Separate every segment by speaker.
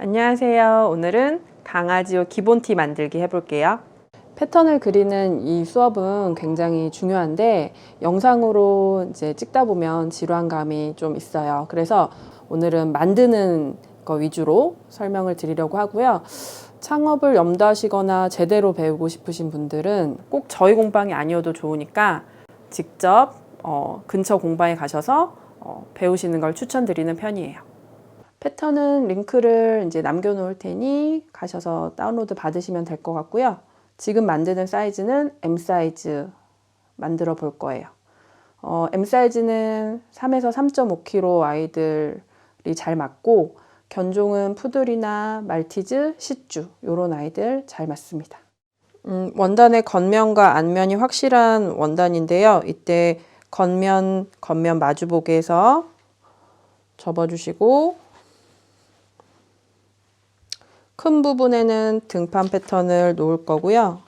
Speaker 1: 안녕하세요. 오늘은 강아지 옷 기본티 만들기 해볼게요. 패턴을 그리는 이 수업은 굉장히 중요한데 영상으로 이제 찍다 보면 지루한감이 좀 있어요. 그래서 오늘은 만드는 거 위주로 설명을 드리려고 하고요. 창업을 염두하시거나 제대로 배우고 싶으신 분들은 꼭 저희 공방이 아니어도 좋으니까 직접 근처 공방에 가셔서 배우시는 걸 추천드리는 편이에요. 패턴은 링크를 이제 남겨놓을 테니 가셔서 다운로드 받으시면 될 것 같고요. 지금 만드는 사이즈는 M 사이즈 만들어 볼 거예요. M 사이즈는 3에서 3.5kg 아이들이 잘 맞고 견종은 푸들이나 말티즈, 시쭈 이런 아이들 잘 맞습니다. 원단의 겉면과 앞면이 확실한 원단인데요. 이때 겉면 마주보기에서 접어주시고 큰 부분에는 등판 패턴을 놓을 거고요.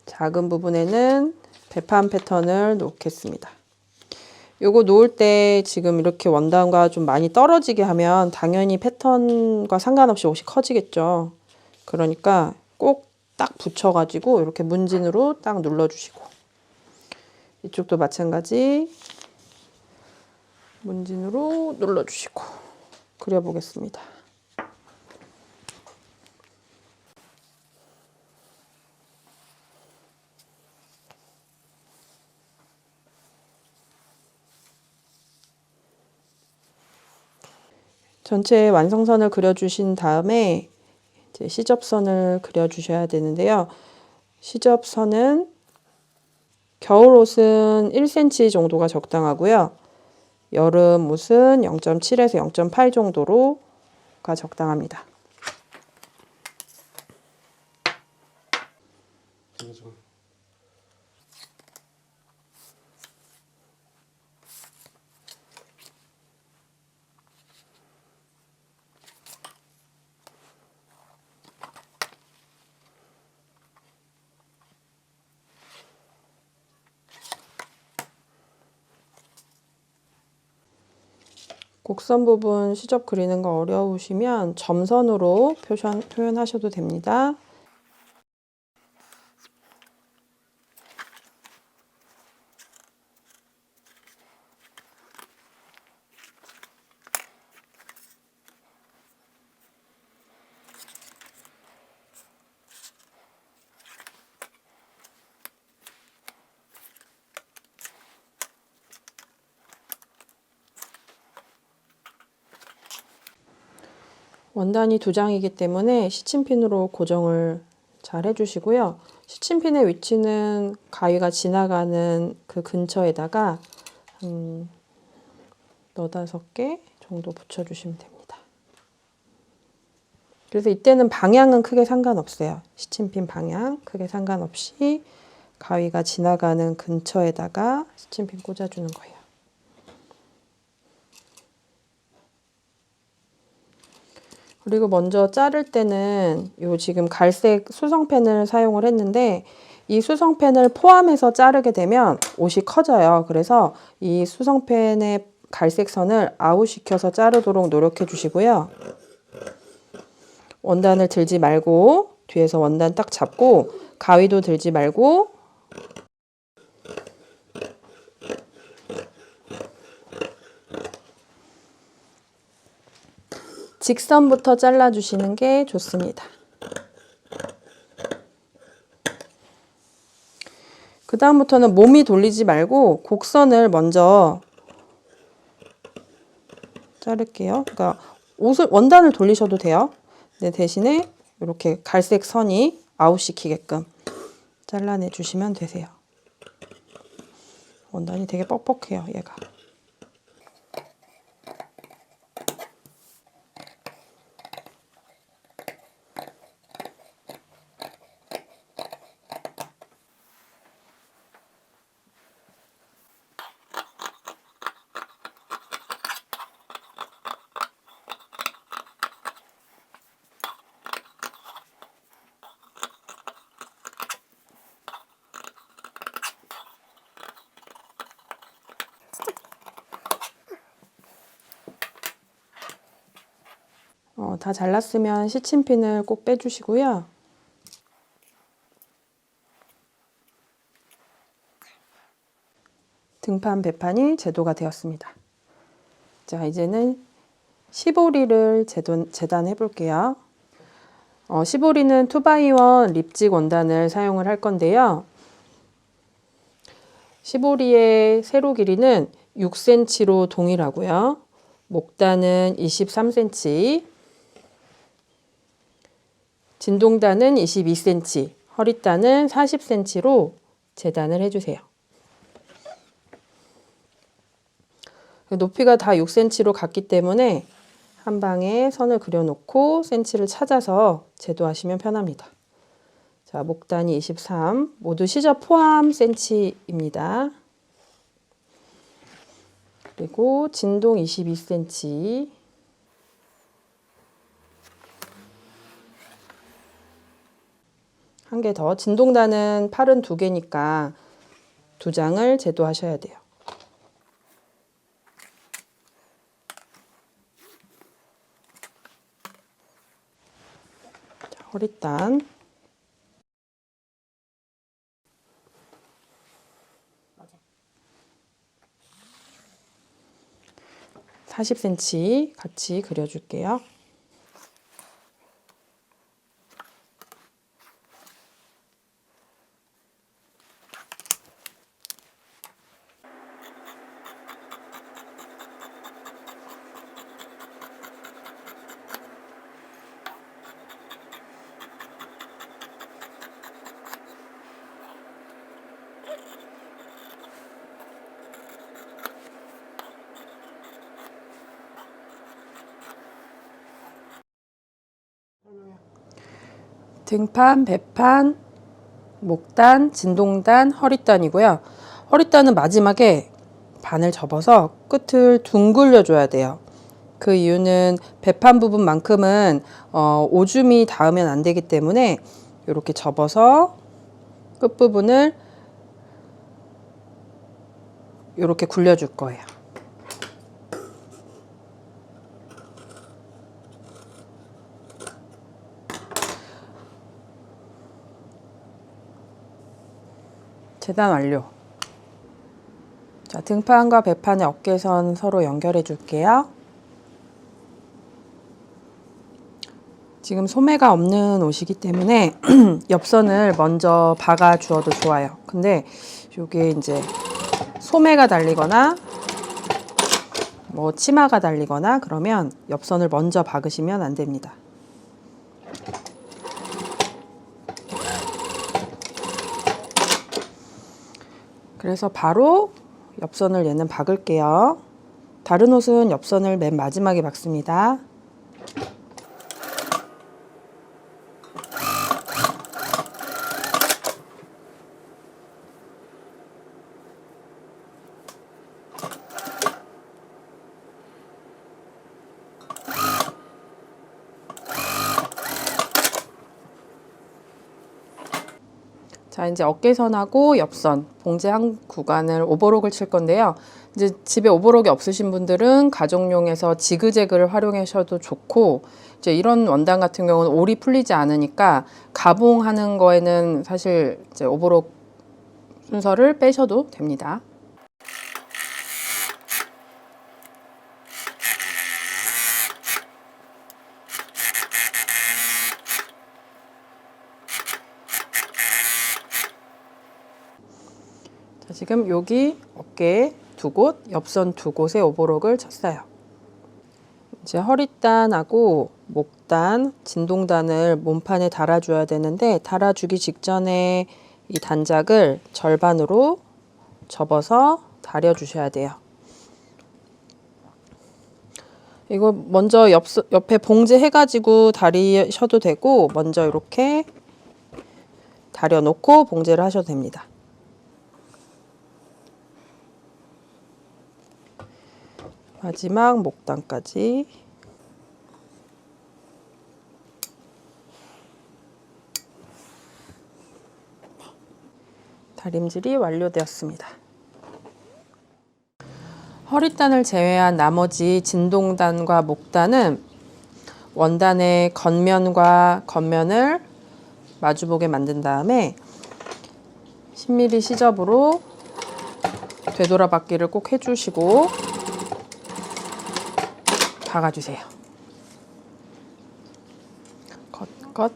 Speaker 1: 작은 부분에는 배판 패턴을 놓겠습니다. 요거 놓을 때 지금 이렇게 원단과 좀 많이 떨어지게 하면 당연히 패턴과 상관없이 옷이 커지겠죠. 그러니까 꼭 딱 붙여가지고 이렇게 문진으로 딱 눌러주시고 이쪽도 마찬가지 문진으로 눌러주시고 그려보겠습니다. 전체 완성선을 그려주신 다음에 이제 시접선을 그려주셔야 되는데요. 시접선은 겨울옷은 1cm 정도가 적당하고요. 여름 옷은 0.7에서 0.8 정도로가 적당합니다. 곡선 부분 시접 그리는 거 어려우시면 점선으로 표현하셔도 됩니다. 원단이 2장이기 때문에 시침핀으로 고정을 잘 해주시고요. 시침핀의 위치는 가위가 지나가는 그 근처에다가 4-5개 정도 붙여주시면 됩니다. 그래서 이때는 방향은 크게 상관없어요. 시침핀 방향 크게 상관없이 가위가 지나가는 근처에다가 시침핀 꽂아주는 거예요. 그리고 먼저 자를 때는 요 지금 갈색 수성펜을 사용을 했는데 이 수성펜을 포함해서 자르게 되면 옷이 커져요. 그래서 이 수성펜의 갈색 선을 아웃시켜서 자르도록 노력해 주시고요. 원단을 들지 말고 뒤에서 원단 딱 잡고 가위도 들지 말고 직선부터 잘라주시는 게 좋습니다. 그 다음부터는 몸이 돌리지 말고 곡선을 먼저 자를게요. 그러니까 원단을 돌리셔도 돼요. 근데 대신에 이렇게 갈색 선이 아웃시키게끔 잘라내 주시면 되세요. 원단이 되게 뻑뻑해요, 얘가. 다 잘랐으면 시침핀을 꼭 빼주시고요. 등판, 배판이 제도가 되었습니다. 자, 이제는 시보리를 재단해 볼게요. 시보리는 2x1 립직 원단을 사용을 할 건데요. 시보리의 세로 길이는 6cm로 동일하고요. 목단은 23cm, 진동단은 22cm, 허리단은 40cm로 재단을 해주세요. 높이가 다 6cm로 같기 때문에 한 방에 선을 그려놓고 센치를 찾아서 제도하시면 편합니다. 자, 목단이 23, 모두 시접 포함 센치입니다. 그리고 진동 22cm, 한 개 더. 진동단은 팔은 2개니까 2장을 제도하셔야 돼요. 자, 허리단. 40cm 같이 그려줄게요. 등판, 배판, 목단, 진동단, 허리단이고요. 허리단은 마지막에 반을 접어서 끝을 둥글려 줘야 돼요. 그 이유는 배판 부분만큼은 오줌이 닿으면 안 되기 때문에 이렇게 접어서 끝부분을 이렇게 굴려줄 거예요. 재단 완료. 자, 등판과 배판의 어깨선 서로 연결해 줄게요. 지금 소매가 없는 옷이기 때문에 옆선을 먼저 박아 주어도 좋아요. 근데 이게 이제 소매가 달리거나 뭐 치마가 달리거나 그러면 옆선을 먼저 박으시면 안 됩니다. 그래서 바로 옆선을 얘는 박을게요. 다른 옷은 옆선을 맨 마지막에 박습니다. 자, 이제 어깨선하고 옆선, 봉제 한 구간을 오버록을 칠 건데요. 이제 집에 오버록이 없으신 분들은 가정용에서 지그재그를 활용하셔도 좋고, 이제 이런 원단 같은 경우는 올이 풀리지 않으니까 가봉하는 거에는 사실 이제 오버록 순서를 빼셔도 됩니다. 자, 지금 여기 어깨 2곳, 옆선 2곳에 오버록을 쳤어요. 이제 허리단하고 목단, 진동단을 몸판에 달아줘야 되는데 달아주기 직전에 이 단작을 절반으로 접어서 다려주셔야 돼요. 이거 먼저 옆에 봉제 해가지고 다리셔도 되고 먼저 이렇게 다려놓고 봉제를 하셔도 됩니다. 마지막 목단까지. 다림질이 완료되었습니다. 허리단을 제외한 나머지 진동단과 목단은 원단의 겉면과 겉면을 마주보게 만든 다음에 10mm 시접으로 되돌아받기를 꼭 해주시고 박아주세요. 겉.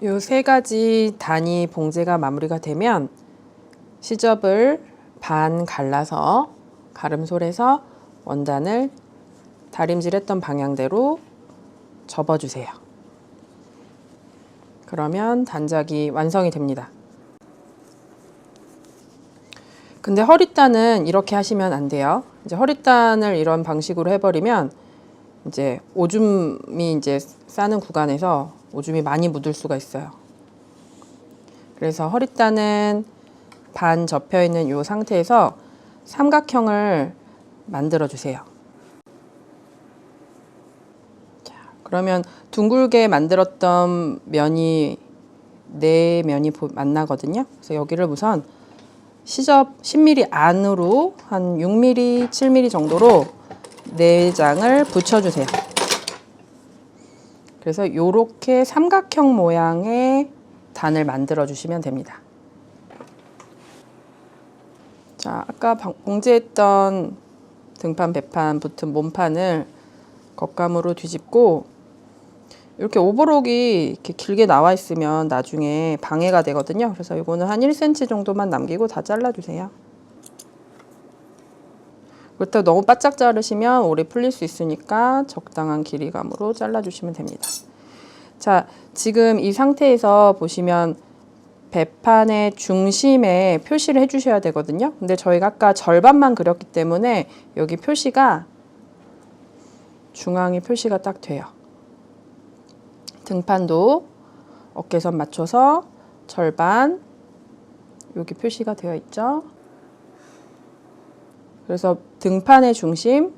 Speaker 1: 요 세 가지 단위 봉제가 마무리가 되면 시접을 반 갈라서 가름솔에서 원단을 다림질했던 방향대로 접어주세요. 그러면 단작이 완성이 됩니다. 근데 허리단은 이렇게 하시면 안 돼요. 이제 허리단을 이런 방식으로 해버리면 이제 오줌이 이제 싸는 구간에서 오줌이 많이 묻을 수가 있어요. 그래서 허리단은 반 접혀 있는 이 상태에서 삼각형을 만들어 주세요. 자, 그러면 둥글게 만들었던 면이 네 면이 만나거든요. 그래서 여기를 우선 시접 10mm 안으로 한 6mm, 7mm 정도로 내장을 붙여주세요. 그래서 이렇게 삼각형 모양의 단을 만들어 주시면 됩니다. 자, 아까 봉제했던 등판, 배판 붙은 몸판을 겉감으로 뒤집고 이렇게 오버록이 이렇게 길게 나와 있으면 나중에 방해가 되거든요. 그래서 이거는 한 1cm 정도만 남기고 다 잘라주세요. 그렇다고 너무 바짝 자르시면 오래 풀릴 수 있으니까 적당한 길이감으로 잘라주시면 됩니다. 자, 지금 이 상태에서 보시면 배판의 중심에 표시를 해주셔야 되거든요. 근데 저희가 아까 절반만 그렸기 때문에 여기 표시가 중앙에 표시가 딱 돼요. 등판도 어깨선 맞춰서 절반 여기 표시가 되어 있죠. 그래서 등판의 중심,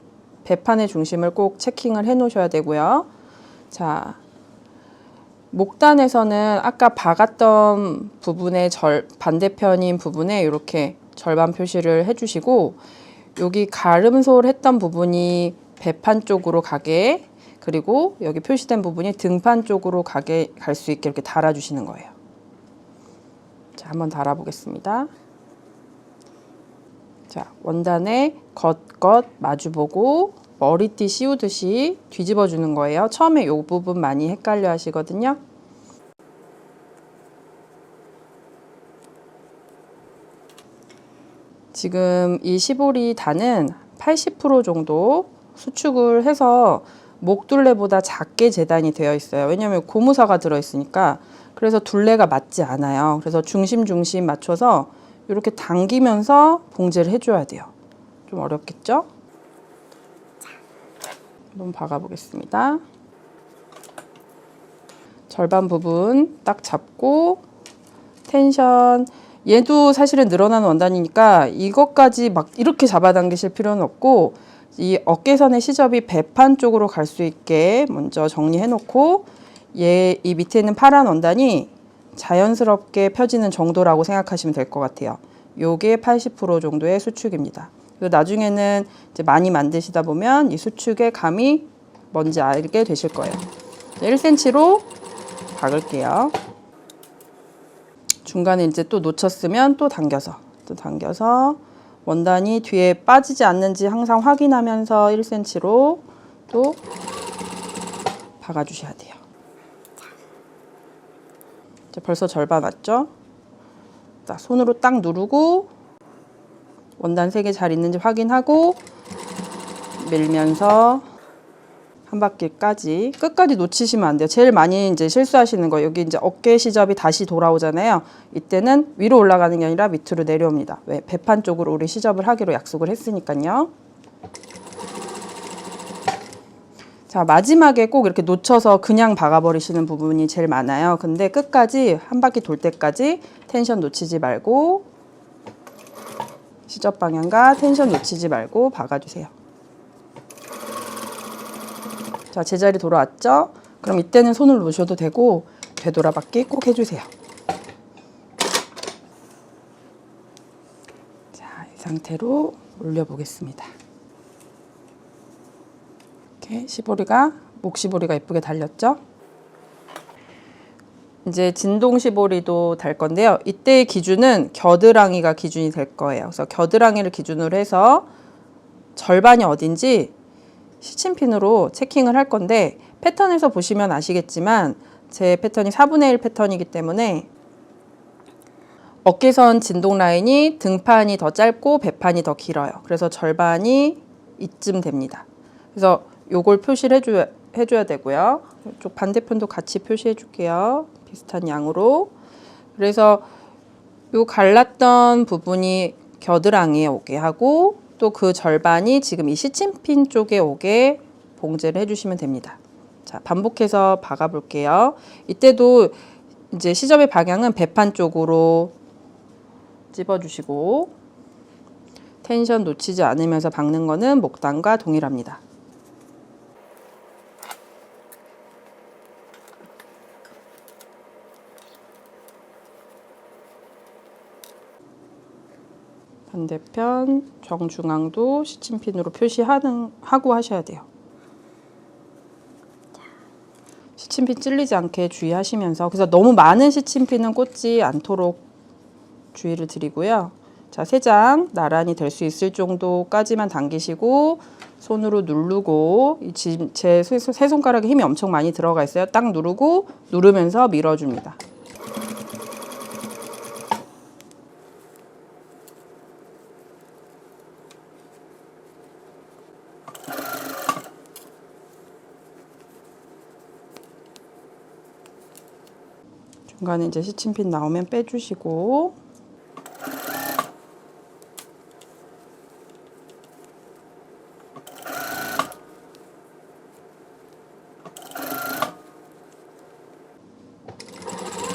Speaker 1: 배판의 중심을 꼭 체킹을 해 놓으셔야 되고요. 자, 목단에서는 아까 박았던 부분의 반대편인 부분에 이렇게 절반 표시를 해주시고 여기 가름솔 했던 부분이 배판 쪽으로 가게, 그리고 여기 표시된 부분이 등판 쪽으로 가게 갈 수 있게 이렇게 달아주시는 거예요. 자, 한번 달아보겠습니다. 자, 원단에 겉 마주보고 머리띠 씌우듯이 뒤집어 주는 거예요. 처음에 이 부분 많이 헷갈려 하시거든요. 지금 이 시보리 단은 80% 정도 수축을 해서 목둘레보다 작게 재단이 되어 있어요. 왜냐하면 고무사가 들어있으니까. 그래서 둘레가 맞지 않아요. 그래서 중심 맞춰서 이렇게 당기면서 봉제를 해줘야 돼요. 좀 어렵겠죠? 한번 박아보겠습니다. 절반 부분 딱 잡고 텐션, 얘도 사실은 늘어나는 원단이니까 이것까지 막 이렇게 잡아당기실 필요는 없고 이 어깨선의 시접이 배판 쪽으로 갈 수 있게 먼저 정리해 놓고 이 밑에 있는 파란 원단이 자연스럽게 펴지는 정도라고 생각하시면 될 것 같아요. 요게 80% 정도의 수축입니다. 그리고 나중에는 이제 많이 만드시다 보면 이 수축의 감이 뭔지 알게 되실 거예요. 1cm로 박을게요. 중간에 이제 또 놓쳤으면 또 당겨서 원단이 뒤에 빠지지 않는지 항상 확인하면서 1cm로 또 박아주셔야 돼요. 이제 벌써 절반 왔죠? 자, 손으로 딱 누르고 원단 색이 잘 있는지 확인하고 밀면서 한 바퀴까지 끝까지 놓치시면 안 돼요. 제일 많이 이제 실수하시는 거 여기 이제 어깨 시접이 다시 돌아오잖아요. 이때는 위로 올라가는 게 아니라 밑으로 내려옵니다. 왜? 배판 쪽으로 우리 시접을 하기로 약속을 했으니까요. 자, 마지막에 꼭 이렇게 놓쳐서 그냥 박아버리시는 부분이 제일 많아요. 근데 끝까지 한 바퀴 돌 때까지 텐션 놓치지 말고 시접 방향과 텐션 놓치지 말고 박아주세요. 자, 제자리 돌아왔죠? 그럼 이때는 손을 놓으셔도 되고 되돌아받기 꼭 해주세요. 자, 이 상태로 올려보겠습니다. 이렇게 목시보리가 예쁘게 달렸죠? 이제 진동 시보리도 달 건데요. 이때의 기준은 겨드랑이가 기준이 될 거예요. 그래서 겨드랑이를 기준으로 해서 절반이 어딘지 시침핀으로 체킹을 할 건데, 패턴에서 보시면 아시겠지만 제 패턴이 4분의 1 패턴이기 때문에 어깨선 진동 라인이 등판이 더 짧고 배판이 더 길어요. 그래서 절반이 이쯤 됩니다. 그래서 요걸 표시를 해줘야 되고요. 이쪽 반대편도 같이 표시해 줄게요. 비슷한 양으로. 그래서 요 갈랐던 부분이 겨드랑이에 오게 하고, 또 그 절반이 지금 이 시침핀 쪽에 오게 봉제를 해주시면 됩니다. 자, 반복해서 박아 볼게요. 이때도 이제 시접의 방향은 배판 쪽으로 찝어주시고, 텐션 놓치지 않으면서 박는 거는 목단과 동일합니다. 반대편 정중앙도 시침핀으로 하고 하셔야 돼요. 시침핀 찔리지 않게 주의하시면서, 그래서 너무 많은 시침핀은 꽂지 않도록 주의를 드리고요. 자, 3장 나란히 될 수 있을 정도까지만 당기시고 손으로 누르고, 지금 제 세 손가락에 힘이 엄청 많이 들어가 있어요. 딱 누르고 누르면서 밀어줍니다. 중간에 이제 시침핀 나오면 빼주시고,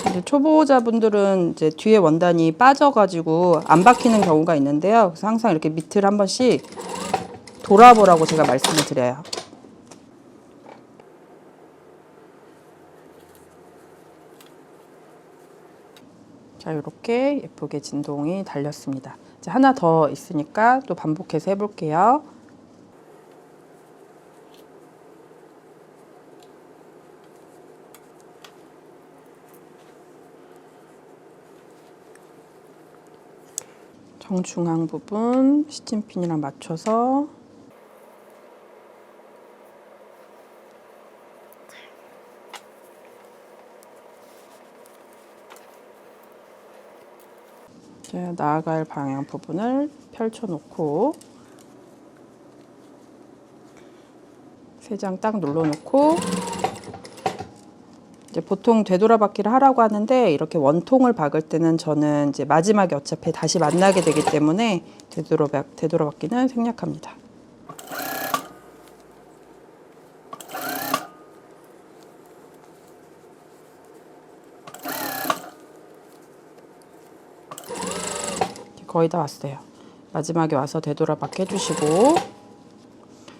Speaker 1: 이제 초보자분들은 이제 뒤에 원단이 빠져가지고 안 박히는 경우가 있는데요. 그래서 항상 이렇게 밑을 한 번씩 돌아보라고 제가 말씀을 드려요. 자, 이렇게 예쁘게 진동이 달렸습니다. 이제 하나 더 있으니까 또 반복해서 해볼게요. 정중앙 부분 시침핀이랑 맞춰서 이제 나아갈 방향 부분을 펼쳐놓고 3장 딱 눌러놓고, 이제 보통 되돌아박기를 하라고 하는데 이렇게 원통을 박을 때는 저는 이제 마지막에 어차피 다시 만나게 되기 때문에 되돌아박기는 생략합니다. 거의 다 왔어요. 마지막에 와서 되돌아박기 해주시고,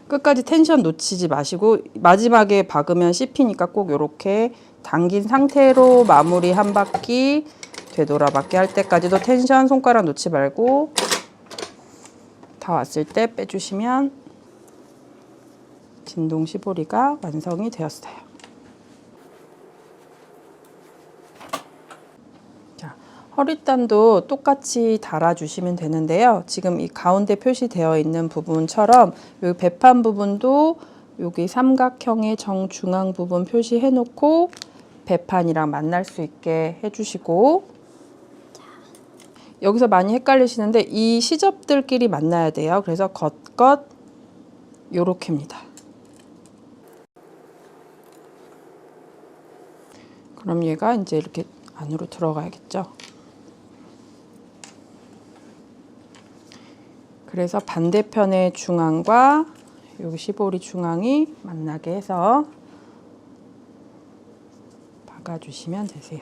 Speaker 1: 끝까지 텐션 놓치지 마시고, 마지막에 박으면 씹히니까 꼭 이렇게 당긴 상태로 마무리 한 바퀴 되돌아박기 할 때까지도 텐션 손가락 놓지 말고 다 왔을 때 빼주시면 진동 시보리가 완성이 되었어요. 허리단도 똑같이 달아주시면 되는데요. 지금 이 가운데 표시되어 있는 부분처럼 이 배판 부분도 여기 삼각형의 정중앙 부분 표시해 놓고 배판이랑 만날 수 있게 해주시고, 여기서 많이 헷갈리시는데 이 시접들끼리 만나야 돼요. 그래서 겉겉 요렇게입니다. 그럼 얘가 이제 이렇게 안으로 들어가야겠죠. 그래서 반대편의 중앙과 여기 시보리 중앙이 만나게 해서 박아주시면 되세요.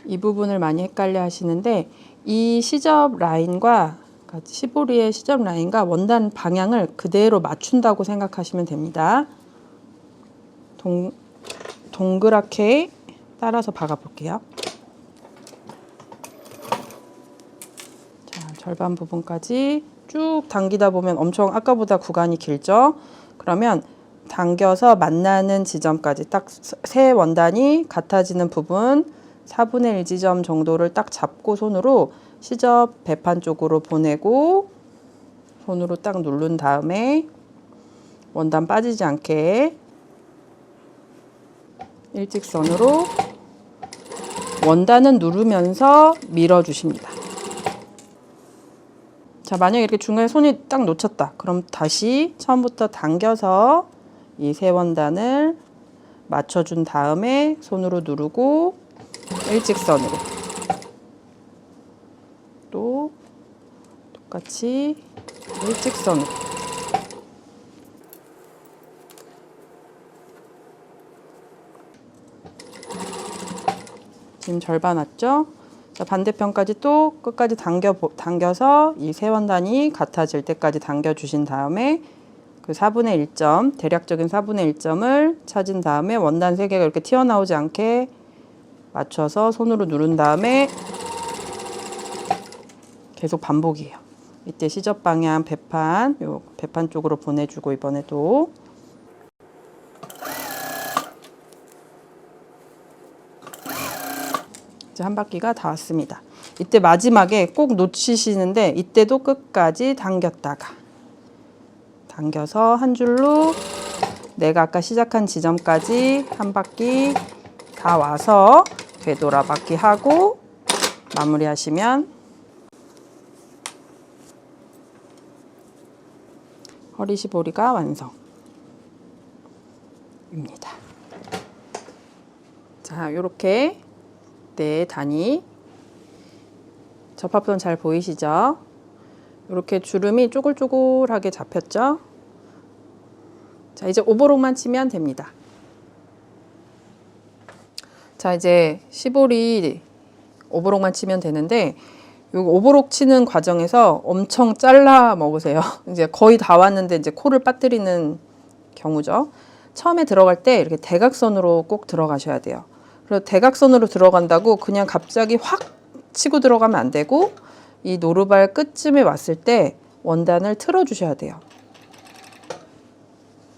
Speaker 1: 이 부분을 많이 헷갈려 하시는데 이 시접 라인과 시보리의 시접 라인과 원단 방향을 그대로 맞춘다고 생각하시면 됩니다. 동그랗게 따라서 박아 볼게요. 자, 절반 부분까지 쭉 당기다 보면 엄청 아까보다 구간이 길죠? 그러면 당겨서 만나는 지점까지 딱 세 원단이 같아지는 부분 4분의 1 지점 정도를 딱 잡고 손으로 시접 배판 쪽으로 보내고 손으로 딱 누른 다음에 원단 빠지지 않게 일직선으로 원단은 누르면서 밀어주십니다. 자, 만약에 이렇게 중간에 손이 딱 놓쳤다. 그럼 다시 처음부터 당겨서 이 세 원단을 맞춰준 다음에 손으로 누르고 일직선으로 또 똑같이 일직선으로 지금 절반 왔죠? 자, 반대편까지 또 끝까지 당겨서 이 세 원단이 같아질 때까지 당겨주신 다음에 그 4분의 1점, 대략적인 4분의 1점을 찾은 다음에 원단 3개가 이렇게 튀어나오지 않게 맞춰서 손으로 누른 다음에 계속 반복이에요. 이때 시접 방향 배판, 요 배판 쪽으로 보내주고 이번에도 이제 한 바퀴가 다 왔습니다. 이때 마지막에 꼭 놓치시는데 이때도 끝까지 당겨서 한 줄로 내가 아까 시작한 지점까지 한 바퀴 다 와서 되돌아받기 하고 마무리하시면 허리 시보리가 완성입니다. 자, 요렇게 네 단위 접합선 잘 보이시죠? 이렇게 주름이 쪼글쪼글하게 잡혔죠? 자, 이제 오버록만 치면 됩니다. 자, 이제 시보리 오버록만 치면 되는데 요 오버록 치는 과정에서 엄청 잘라 먹으세요. 이제 거의 다 왔는데 이제 코를 빠뜨리는 경우죠. 처음에 들어갈 때 이렇게 대각선으로 꼭 들어가셔야 돼요. 그래서 대각선으로 들어간다고 그냥 갑자기 확 치고 들어가면 안 되고 이 노루발 끝쯤에 왔을 때 원단을 틀어 주셔야 돼요.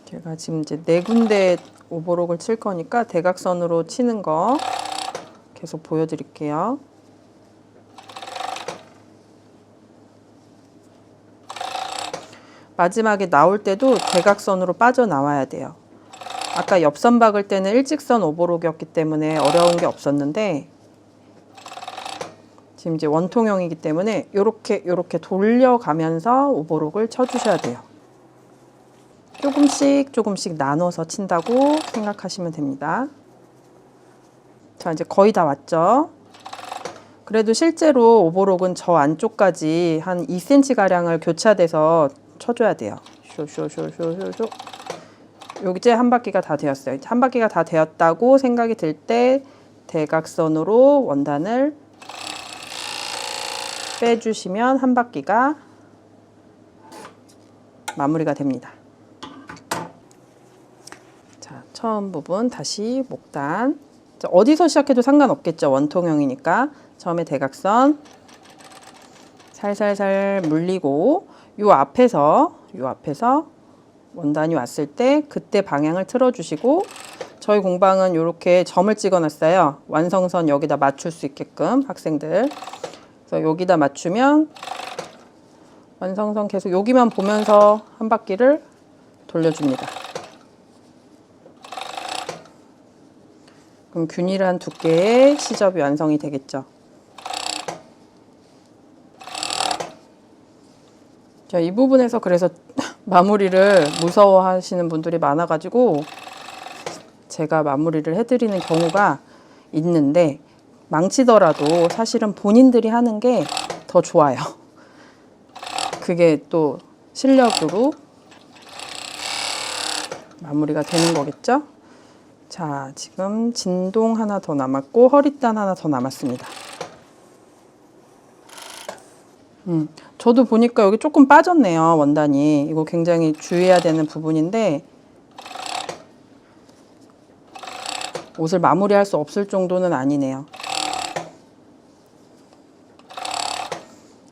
Speaker 1: 제가 지금 이제 4군데 오버록을 칠 거니까 대각선으로 치는 거 계속 보여드릴게요. 마지막에 나올 때도 대각선으로 빠져나와야 돼요. 아까 옆선 박을 때는 일직선 오버록이었기 때문에 어려운 게 없었는데 지금 이제 원통형이기 때문에 요렇게 돌려가면서 오버록을 쳐주셔야 돼요. 조금씩 나눠서 친다고 생각하시면 됩니다. 자, 이제 거의 다 왔죠? 그래도 실제로 오버록은 저 안쪽까지 한 2cm 가량을 교차돼서 쳐줘야 돼요. 쇼쇼쇼쇼쇼쇼. 여기 이제 한 바퀴가 다 되었어요. 한 바퀴가 다 되었다고 생각이 들 때 대각선으로 원단을 빼주시면 한 바퀴가 마무리가 됩니다. 자, 처음 부분 다시 목단. 자, 어디서 시작해도 상관없겠죠. 원통형이니까. 처음에 대각선 살살살 물리고 요 앞에서 원단이 왔을 때 그때 방향을 틀어주시고 저희 공방은 이렇게 점을 찍어놨어요. 완성선 여기다 맞출 수 있게끔 학생들. 그래서 여기다 맞추면 완성선 계속 여기만 보면서 한 바퀴를 돌려줍니다. 그럼 균일한 두께의 시접이 완성이 되겠죠. 자, 이 부분에서 그래서 마무리를 무서워하시는 분들이 많아가지고 제가 마무리를 해드리는 경우가 있는데 망치더라도 사실은 본인들이 하는 게 더 좋아요. 그게 또 실력으로 마무리가 되는 거겠죠? 자, 지금 진동 하나 더 남았고 허리단 하나 더 남았습니다. 저도 보니까 여기 조금 빠졌네요, 원단이. 이거 굉장히 주의해야 되는 부분인데 옷을 마무리할 수 없을 정도는 아니네요.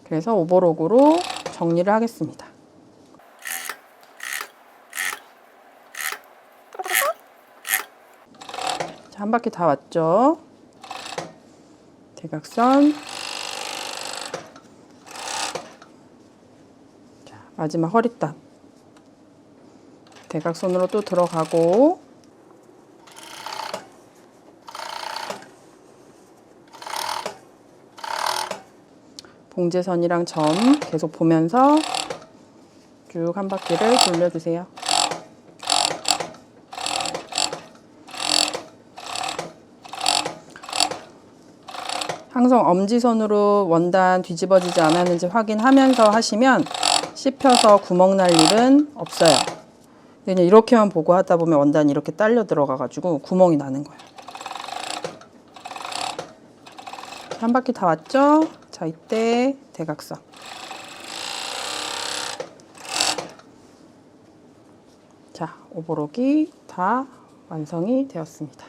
Speaker 1: 그래서 오버록으로 정리를 하겠습니다. 자, 한 바퀴 다 왔죠? 대각선. 자, 마지막 허리단. 대각선으로 또 들어가고 봉제선이랑 점 계속 보면서 쭉 한 바퀴를 돌려주세요. 항상 엄지손으로 원단 뒤집어지지 않았는지 확인하면서 하시면 씹혀서 구멍 날 일은 없어요. 그냥 이렇게만 보고 하다 보면 원단이 이렇게 딸려 들어가가지고 구멍이 나는 거예요. 한 바퀴 다 왔죠? 자, 이때 대각선. 자, 오버록이 다 완성이 되었습니다.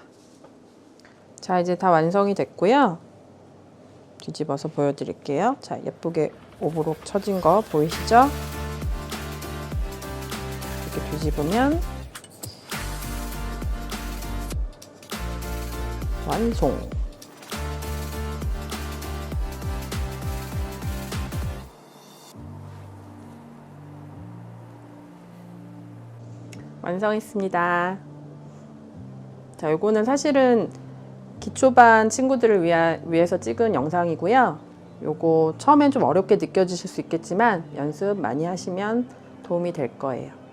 Speaker 1: 자, 이제 다 완성이 됐고요. 뒤집어서 보여드릴게요. 자, 예쁘게 오버록 쳐진 거 보이시죠? 이렇게 뒤집으면 완성! 완성했습니다. 자, 요거는 사실은 기초반 친구들을 위해서 찍은 영상이고요. 요거 처음엔 좀 어렵게 느껴지실 수 있겠지만 연습 많이 하시면 도움이 될 거예요.